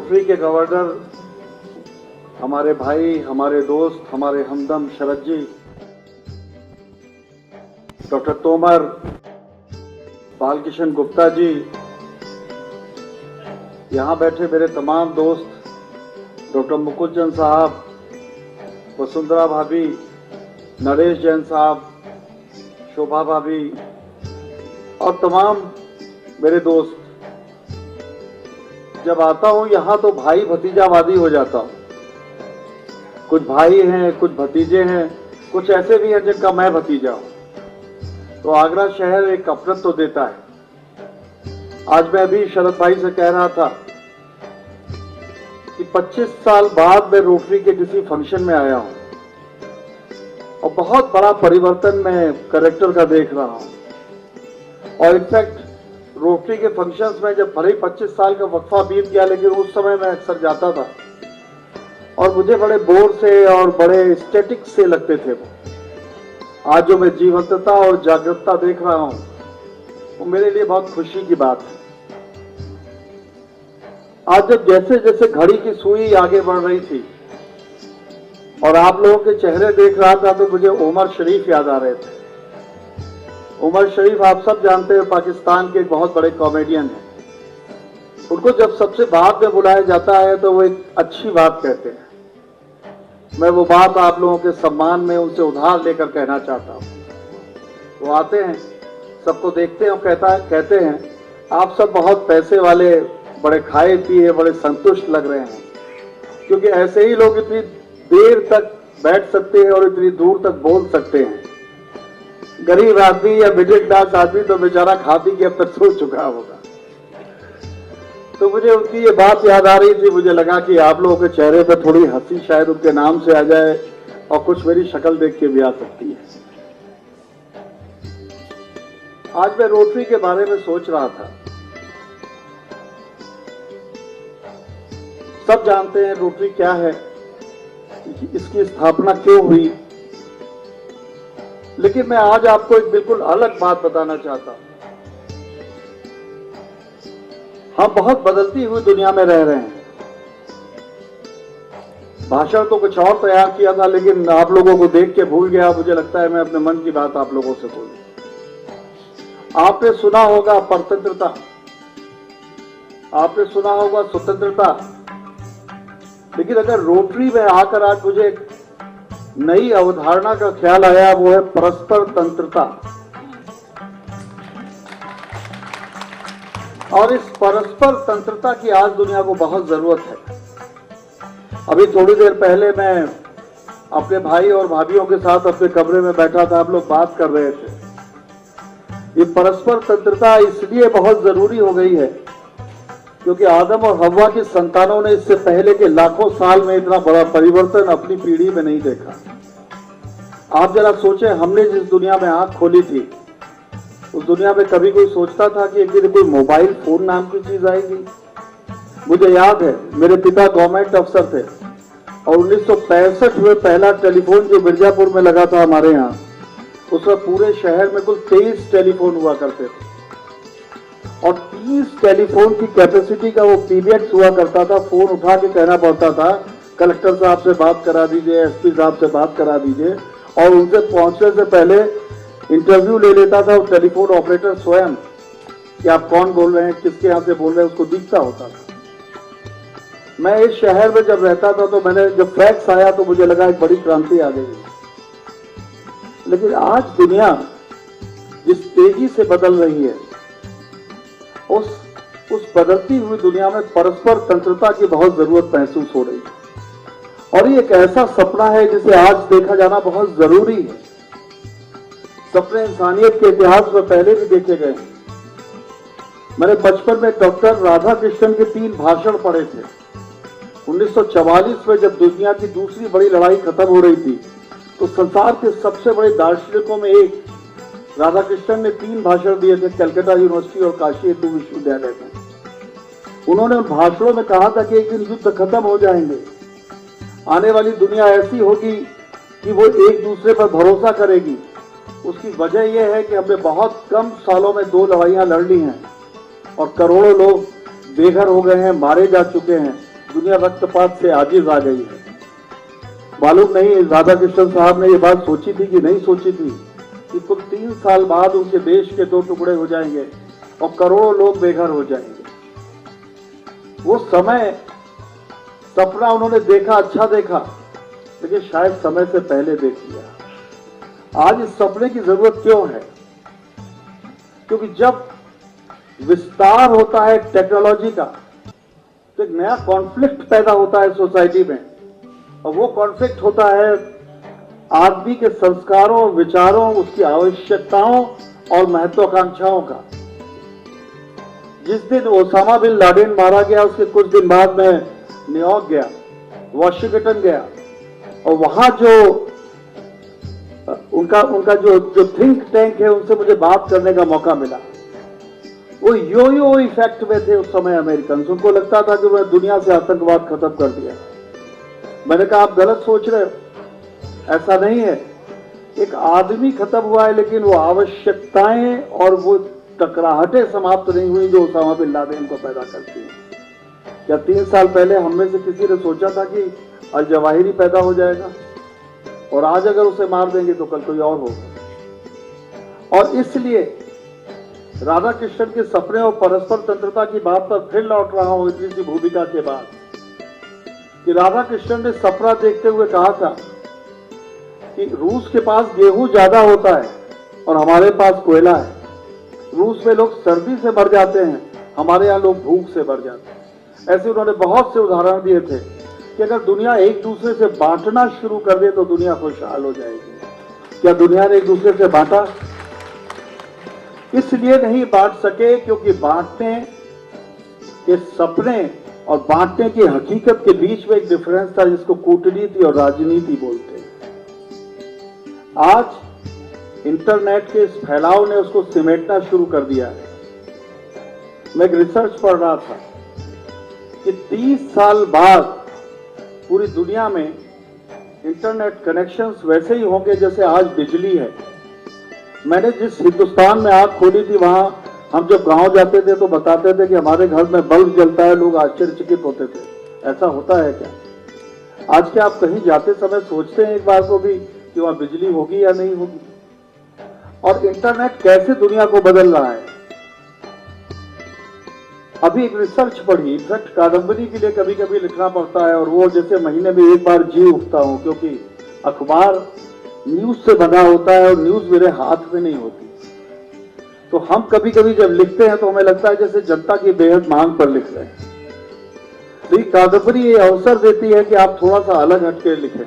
Rotary के governor, हमारे भाई, हमारे दोस्त, हमारे हमदम शरद जी, डॉक्टर तोमर, बालकिशन गुप्ता जी, यहाँ बैठे मेरे तमाम दोस्त, डॉक्टर मुकुल चंद साहब, वसुंधरा भाभी, नरेश जैन साहब, शोभा भाभी और तमाम मेरे दोस्त, जब आता हूं यहाँ तो भाई भतीजावादी हो जाता हूं। कुछ भाई हैं, कुछ भतीजे हैं, कुछ ऐसे भी हैं जिनका मैं भतीजा हूं। तो आगरा शहर एक अपनत्व तो देता है। आज मैं भी शरद भाई से कह रहा था कि 25 साल बाद मैं रोटरी के किसी फंक्शन में आया हूं और बहुत बड़ा परिवर्तन मैं कैरेक्टर का देख रहा हूं। और इनफैक्ट रोटरी के फंक्शंस में जब भले ही 25 साल का वक्फा बीत गया, लेकिन उस समय मैं अक्सर जाता था और मुझे बड़े बोर से और बड़े स्टैटिक से लगते थे वो। आज जो मैं जीवंतता और जागरूकता देख रहा हूं वो मेरे लिए बहुत खुशी की बात है। आज जब जैसे जैसे घड़ी की सुई आगे बढ़ रही थी और आप लोगों के चेहरे देख रहा था तो मुझे उमर शरीफ याद आ रहे थे। उमर शरीफ आप सब जानते हैं, पाकिस्तान के एक बहुत बड़े कॉमेडियन हैं। उनको जब सबसे बाद में बुलाया जाता है तो वो एक अच्छी बात कहते हैं। मैं वो बात आप लोगों के सम्मान में उनसे उधार लेकर कहना चाहता हूं। वो आते हैं, सबको देखते हैं और कहते हैं आप सब बहुत पैसे वाले, बड़े खाए पिए, बड़े संतुष्ट लग रहे हैं, क्योंकि ऐसे ही लोग इतनी देर तक बैठ सकते हैं और इतनी दूर तक बोल सकते हैं। गरीब आदमी या मिडिल क्लास आदमी तो बेचारा खा पी के अब तक सो चुका होगा। तो मुझे उनकी ये बात याद आ रही थी। मुझे लगा कि आप लोगों के चेहरे पर थोड़ी हंसी शायद उनके नाम से आ जाए और कुछ मेरी शक्ल देख के भी आ सकती है। आज मैं रोटरी के बारे में सोच रहा था। सब जानते हैं रोटरी क्या है, इसकी स्थापना क्यों हुई, लेकिन मैं आज आपको एक बिल्कुल अलग बात बताना चाहता हूं। हम बहुत बदलती हुई दुनिया में रह रहे हैं। भाषण तो कुछ और तैयार किया था, लेकिन आप लोगों को देख के भूल गया। मुझे लगता है मैं अपने मन की बात आप लोगों से बोलूं। आपने सुना होगा परतंत्रता, आपने सुना होगा स्वतंत्रता, लेकिन अगर रोटरी में आकर आज मुझे एक नई अवधारणा का ख्याल आया, वो है परस्पर तंत्रता। और इस परस्पर तंत्रता की आज दुनिया को बहुत जरूरत है। अभी थोड़ी देर पहले मैं अपने भाई और भाभीियों के साथ अपने कमरे में बैठा था, हम लोग बात कर रहे थे। ये परस्पर तंत्रता इसलिए बहुत जरूरी हो गई है क्योंकि आदम और हव्वा की संतानों ने इससे पहले के लाखों साल में इतना बड़ा परिवर्तन अपनी पीढ़ी में नहीं देखा। आप जरा सोचें, हमने जिस दुनिया में आंख खोली थी उस दुनिया में कभी कोई सोचता था कि एक दिन कोई मोबाइल फोन नाम की चीज आएगी? मुझे याद है, मेरे पिता गवर्नमेंट अफसर थे और 1965 में पहला टेलीफोन जो मिर्जापुर में लगा था हमारे यहाँ, उसमें पूरे शहर में कुल 23 टेलीफोन हुआ करते थे और 30 टेलीफोन की कैपेसिटी का वो पीबीएक्स हुआ करता था। फोन उठा के कहना पड़ता था कलेक्टर साहब से बात करा दीजिए, एसपी साहब से बात करा दीजिए, और उनसे पहुंचने से पहले इंटरव्यू ले लेता था वो टेलीफोन ऑपरेटर स्वयं कि आप कौन बोल रहे हैं, किसके यहाँ से बोल रहे हैं, उसको दिखता होता था। मैं इस शहर में जब रहता था तो मैंने जब फैक्स आया तो मुझे लगा एक बड़ी क्रांति आ गई। लेकिन आज दुनिया जिस तेजी से बदल रही है, उस बदलती हुई दुनिया में परस्पर तंत्रता की बहुत जरूरत महसूस हो रही है। और ये एक ऐसा सपना है जिसे आज देखा जाना बहुत जरूरी है। सपने इंसानियत के इतिहास में पहले भी देखे गए हैं। मैंने बचपन में डॉक्टर राधा कृष्णन के 3 भाषण पढ़े थे। 1944 में जब दुनिया की दूसरी बड़ी लड़ाई खत्म हो रही थी तो संसार के सबसे बड़े दार्शनिकों में एक राधा कृष्णन ने 3 भाषण दिए थे कलकत्ता यूनिवर्सिटी और काशी हिंदू विश्वविद्यालय में। उन्होंने उन भाषणों में कहा था कि एक दिन युद्ध खत्म हो जाएंगे, आने वाली दुनिया ऐसी होगी कि वो एक दूसरे पर भरोसा करेगी। उसकी वजह यह है कि हमने बहुत कम सालों में 2 लड़ाइयां लड़ ली हैं और करोड़ों लोग बेघर हो गए हैं, मारे जा चुके हैं। दुनिया रक्तपात से आजिज आ गई है। मालूम नहीं राधा कृष्णन साहब ने ये बात सोची थी कि नहीं सोची थी कि कुल 3 साल बाद उनके देश के 2 टुकड़े हो जाएंगे और करोड़ों लोग बेघर हो जाएंगे। वो समय सपना उन्होंने देखा, अच्छा देखा, लेकिन शायद समय से पहले देख लिया। आज इस सपने की जरूरत क्यों है? क्योंकि जब विस्तार होता है टेक्नोलॉजी का तो एक नया कॉन्फ्लिक्ट पैदा होता है सोसाइटी में, और वो कॉन्फ्लिक्ट होता है आदमी के संस्कारों, विचारों, उसकी आवश्यकताओं और महत्वाकांक्षाओं का। जिस दिन ओसामा बिन लादेन मारा गया उसके कुछ दिन बाद मैं न्यूयॉर्क गया, वॉशिंगटन गया, और वहां जो उनका जो थिंक टैंक है उनसे मुझे बात करने का मौका मिला। वो यो इफेक्ट में थे उस समय अमेरिकन। उनको लगता था कि वह दुनिया से आतंकवाद खत्म कर दिया। मैंने कहा आप गलत सोच रहे हो, ऐसा नहीं है। एक आदमी खत्म हुआ है, लेकिन वो आवश्यकताएं और वो टकराहटें समाप्त नहीं हुई जो ओसामा बिन लादेन को पैदा करती हैं। क्या 3 साल पहले हम में से किसी ने सोचा था कि अल जवाहिरी पैदा हो जाएगा, और आज अगर उसे मार देंगे तो कल कोई और होगा। और इसलिए राधा कृष्णन के सपने और परस्पर तंत्रता की बात पर फिर लौट रहा हूं इतनी सी भूमिका के बाद, कि राधा कृष्णन ने सपना देखते हुए कहा था कि रूस के पास गेहूं ज्यादा होता है और हमारे पास कोयला है। रूस में लोग सर्दी से मर जाते हैं, हमारे यहाँ लोग भूख से मर जाते हैं। ऐसे उन्होंने बहुत से उदाहरण दिए थे कि अगर दुनिया एक दूसरे से बांटना शुरू कर दे तो दुनिया खुशहाल हो जाएगी। क्या दुनिया ने एक दूसरे से बांटा? इसलिए नहीं बांट सके क्योंकि बांटने के सपने और बांटने की हकीकत के बीच में एक डिफरेंस था, जिसको कूटनीति और राजनीति बोलते हैं। आज इंटरनेट के इस फैलाव ने उसको सिमेटना शुरू कर दिया है। मैं एक रिसर्च पढ़ रहा था कि 30 साल बाद पूरी दुनिया में इंटरनेट कनेक्शंस वैसे ही होंगे जैसे आज बिजली है। मैंने जिस हिंदुस्तान में आंख खोली थी, वहां हम जब गांव जाते थे तो बताते थे कि हमारे घर में बल्ब जलता है, लोग आश्चर्यचकित होते थे। ऐसा होता है क्या? आज क्या आप कहीं जाते समय सोचते हैं एक बार को भी कि वहां बिजली होगी या नहीं होगी? और इंटरनेट कैसे दुनिया को बदल रहा है। अभी एक रिसर्च पढ़ी, इनफैक्ट कादम्बरी के लिए कभी कभी लिखना पड़ता है, और वो जैसे महीने में एक बार जी उठता हूं, क्योंकि अखबार न्यूज से बना होता है और न्यूज मेरे हाथ में नहीं होती। तो हम कभी कभी जब लिखते हैं तो हमें लगता है जैसे जनता की बेहद मांग पर लिख रहे हैं। तो कादम्बरी ये अवसर देती है कि आप थोड़ा सा अलग हटके लिखें।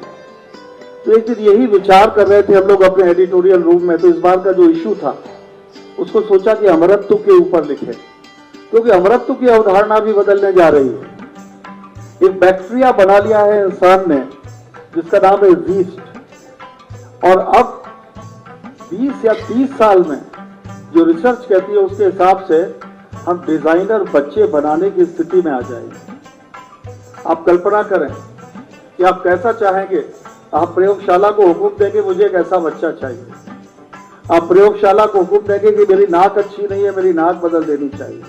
तो एक दिन यही विचार कर रहे थे हम लोग अपने एडिटोरियल रूम में, तो इस बार का जो इशू था उसको सोचा कि अमरत्व के ऊपर लिखें, क्योंकि अमरत्व की अवधारणा भी बदलने जा रही है। एक बैक्टीरिया बना लिया है इंसान ने जिसका नाम है ईस्ट, और अब 20 या 30 साल में जो रिसर्च कहती है उसके हिसाब से हम डिजाइनर बच्चे बनाने की स्थिति में आ जाएंगे। आप कल्पना करें कि आप कैसा चाहेंगे। आप प्रयोगशाला को हुक्म देंगे मुझे एक ऐसा बच्चा चाहिए। आप प्रयोगशाला को हुक्म देंगे कि मेरी नाक अच्छी नहीं है, मेरी नाक बदल देनी चाहिए।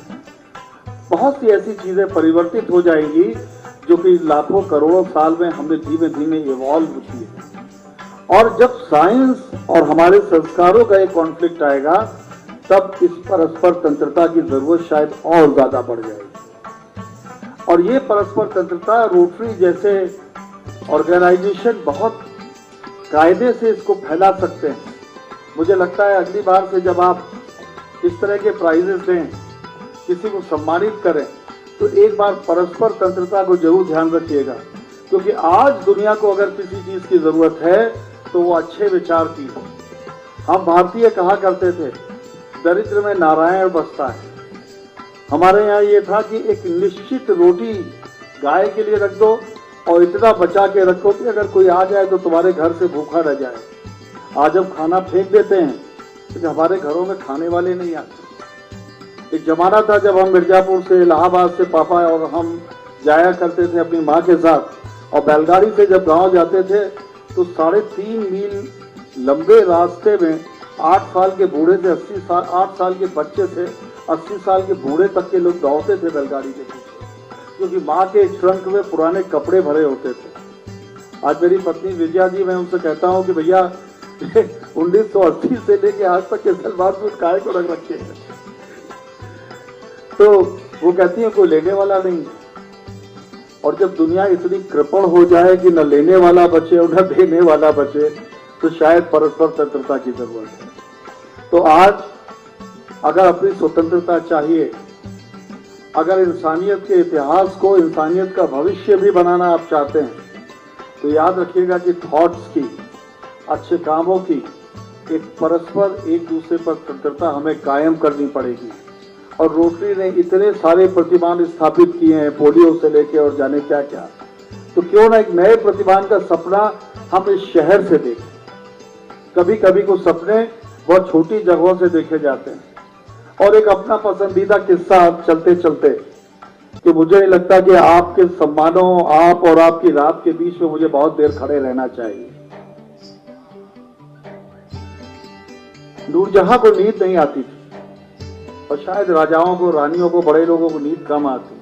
बहुत सी ऐसी चीजें परिवर्तित हो जाएंगी जो कि लाखों करोड़ों साल में हमने धीमे धीमे इवॉल्व की है। और जब साइंस और हमारे संस्कारों का एक कॉन्फ्लिक्ट आएगा तब इस परस्पर तंत्रता की जरूरत शायद और ज्यादा बढ़ जाएगी। और ये परस्पर तंत्रता रोटरी जैसे ऑर्गेनाइजेशन बहुत कायदे से इसको फैला सकते हैं। मुझे लगता है अगली बार से जब आप इस तरह के प्राइजेस दें, किसी को सम्मानित करें, तो एक बार परस्पर तंत्रता को जरूर ध्यान रखिएगा, क्योंकि आज दुनिया को अगर किसी चीज की जरूरत है तो वो अच्छे विचार की हो। हम भारतीय कहा करते थे दरिद्र में नारायण बसता है। हमारे यहाँ ये था कि एक निश्चित रोटी गाय के लिए रख दो और इतना बचा के रखो कि अगर कोई आ जाए तो तुम्हारे घर से भूखा रह जाए। आज हम खाना फेंक देते हैं क्योंकि हमारे घरों में खाने वाले नहीं आते। एक जमाना था जब हम मिर्जापुर से, इलाहाबाद से पापा और हम जाया करते थे अपनी माँ के साथ, और बैलगाड़ी से जब गांव जाते थे तो 3.5 मील लंबे रास्ते में 8 साल के बूढ़े से 8 साल के बच्चे से 80 साल के बूढ़े तक के लोग दौड़ते थे बैलगाड़ी के पीछे। क्योंकि माँ के ट्रंक में पुराने कपड़े भरे होते थे। आज मेरी पत्नी विजया जी, मैं उनसे कहता हूँ कि भैया 1980 से लेके आज तक के सलवार सूट काहे को रख रखे हैं, तो वो कहती है कोई लेने वाला नहीं। और जब दुनिया इतनी कृपण हो जाए कि न लेने वाला बचे और न देने वाला बचे, तो शायद परस्पर तंत्रता की जरूरत है। तो आज अगर अपनी स्वतंत्रता चाहिए, अगर इंसानियत के इतिहास को, इंसानियत का भविष्य भी बनाना आप चाहते हैं, तो याद रखिएगा कि थॉट्स की, अच्छे कामों की एक परस्पर एक दूसरे पर तंत्रता हमें कायम करनी पड़ेगी। और रोटरी ने इतने सारे प्रतिमान स्थापित किए हैं, पोलियो से लेके और जाने क्या क्या, तो क्यों ना एक नए प्रतिमान का सपना हम इस शहर से देखें। कभी कभी कुछ सपने बहुत छोटी जगहों से देखे जाते हैं। और एक अपना पसंदीदा किस्सा चलते चलते, कि मुझे नहीं लगता कि आपके सम्मानों, आप और आपकी रात के बीच में मुझे बहुत देर खड़े रहना चाहिए। नूरजहां को नींद नहीं आती थी, और शायद राजाओं को, रानियों को, बड़े लोगों को नींद कम आती।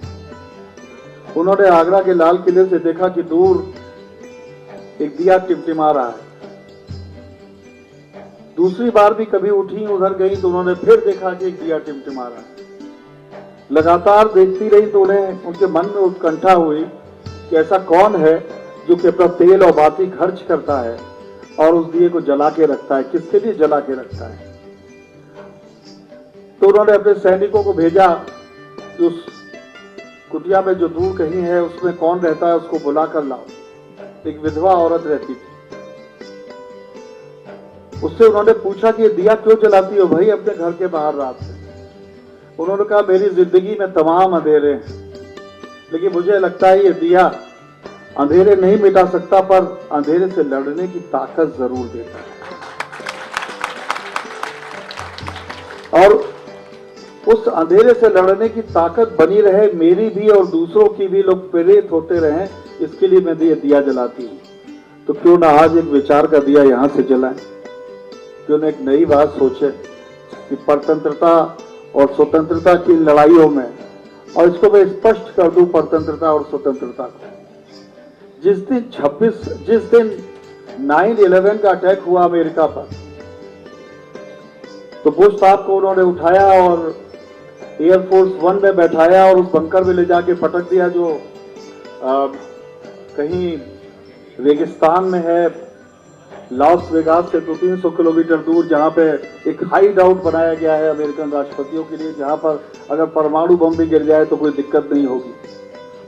उन्होंने आगरा के लाल किले से देखा कि दूर एक दिया टिमटिमा रहा है। दूसरी बार भी कभी उठी, उधर गई तो उन्होंने फिर देखा कि एक दिया टिमटिमा रहा है। लगातार देखती रही तो उन्हें, उनके मन में उत्कंठा हुई कि ऐसा कौन है जो कि अपना तेल और बाती खर्च करता है और उस दिए को जला के रखता है, किसके लिए जला के रखता है। तो उन्होंने अपने सैनिकों को भेजा कि उस कुटिया में जो दूर कहीं है उसमें कौन रहता है उसको बुला कर लाओ। एक विधवा औरत रहती थी, उससे उन्होंने पूछा कि ये दिया क्यों जलाती हो भाई अपने घर के बाहर रात में। उन्होंने कहा मेरी जिंदगी में तमाम अंधेरे हैं, लेकिन मुझे लगता है ये दिया अंधेरे नहीं मिटा सकता, पर अंधेरे से लड़ने की ताकत जरूर देता है। और उस अंधेरे से लड़ने की ताकत बनी रहे, मेरी भी और दूसरों की भी, लोग प्रेरित होते रहे, इसके लिए मैं ये दिया जलाती हूँ। तो क्यों ना आज एक विचार का दिया यहां से जलाएं, क्यों ना एक नई बात सोचे कि परतंत्रता और स्वतंत्रता की लड़ाइयों में, और इसको मैं स्पष्ट कर दूं परतंत्रता और स्वतंत्रता को, जिस दिन 9/11 का अटैक हुआ अमेरिका पर, तो बुश साहब को उन्होंने उठाया और एयरफोर्स 1 में बैठाया और उस बंकर में ले जाके पटक दिया, जो कहीं रेगिस्तान में है, लॉस वेगास से 200-300 किलोमीटर दूर, जहां पे एक हाइड आउट बनाया गया है अमेरिकन राष्ट्रपतियों के लिए, जहां पर अगर परमाणु बम भी गिर जाए तो कोई दिक्कत नहीं होगी।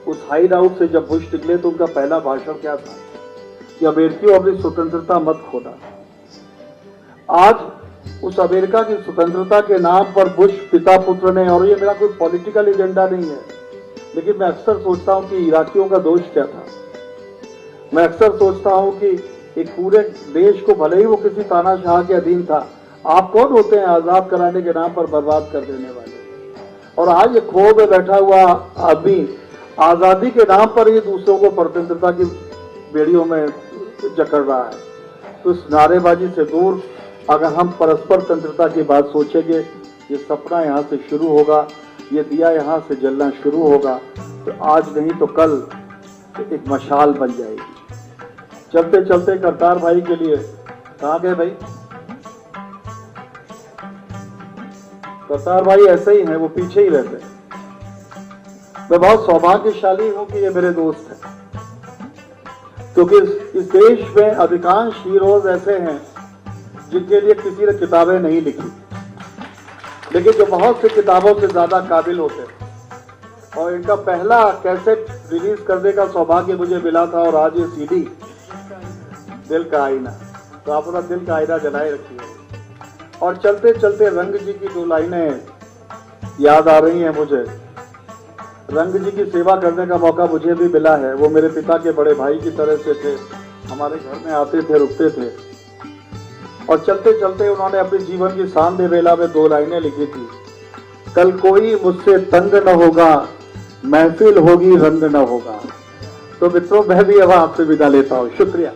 उस हाइड आउट से जब बुश निकले तो उनका पहला भाषण क्या था कि अमेरिकियों अपनी स्वतंत्रता मत खोना। आज उस अमेरिका की स्वतंत्रता के नाम पर बुश पिता पुत्र ने, और ये मेरा कोई पॉलिटिकल एजेंडा नहीं है, लेकिन मैं अक्सर सोचता हूं कि इराकियों का दोष क्या था। मैं अक्सर सोचता हूं कि एक पूरे देश को, भले ही वो किसी तानाशाह के अधीन था, आप कौन होते हैं आजाद कराने के नाम पर बर्बाद कर देने वाले। और आज ये खो में बैठा हुआ आदमी आजादी के नाम पर ये दूसरों को परतंत्रता की बेड़ियों में जकड़ रहा है। तो इस नारेबाजी से दूर अगर हम परस्पर तंत्रता की बात सोचेंगे, ये सपना यहाँ से शुरू होगा, ये दिया यहाँ से जलना शुरू होगा, तो आज नहीं तो कल एक मशाल बन जाएगी। चलते चलते करतार भाई के लिए, कहाँ गए भाई? करतार भाई ऐसे ही हैं, वो पीछे ही रहते हैं। मैं बहुत सौभाग्यशाली हूं कि ये मेरे दोस्त हैं, क्योंकि इस देश में अधिकांश हीरोज ऐसे हैं जिनके लिए किसी ने किताबें नहीं लिखी, लेकिन जो बहुत सी किताबों से ज्यादा काबिल होते हैं। और इनका पहला कैसेट रिलीज करने का सौभाग्य मुझे मिला था, और आज ये सीडी दिल का आईना, तो आप अपना दिल का आईना जलाए रखिए। और चलते चलते रंग जी की 2 लाइनें याद आ रही हैं मुझे। रंग जी की सेवा करने का मौका मुझे भी मिला है। वो मेरे पिता के बड़े भाई की तरह से थे, हमारे घर में आते थे, रुकते थे। और चलते चलते उन्होंने अपने जीवन की सांध्य वेला में 2 लाइनें लिखी थी। कल कोई मुझसे तंग न होगा, महफिल होगी रंग न होगा। तो मित्रों, मैं भी अब आपसे विदा लेता हूँ। शुक्रिया।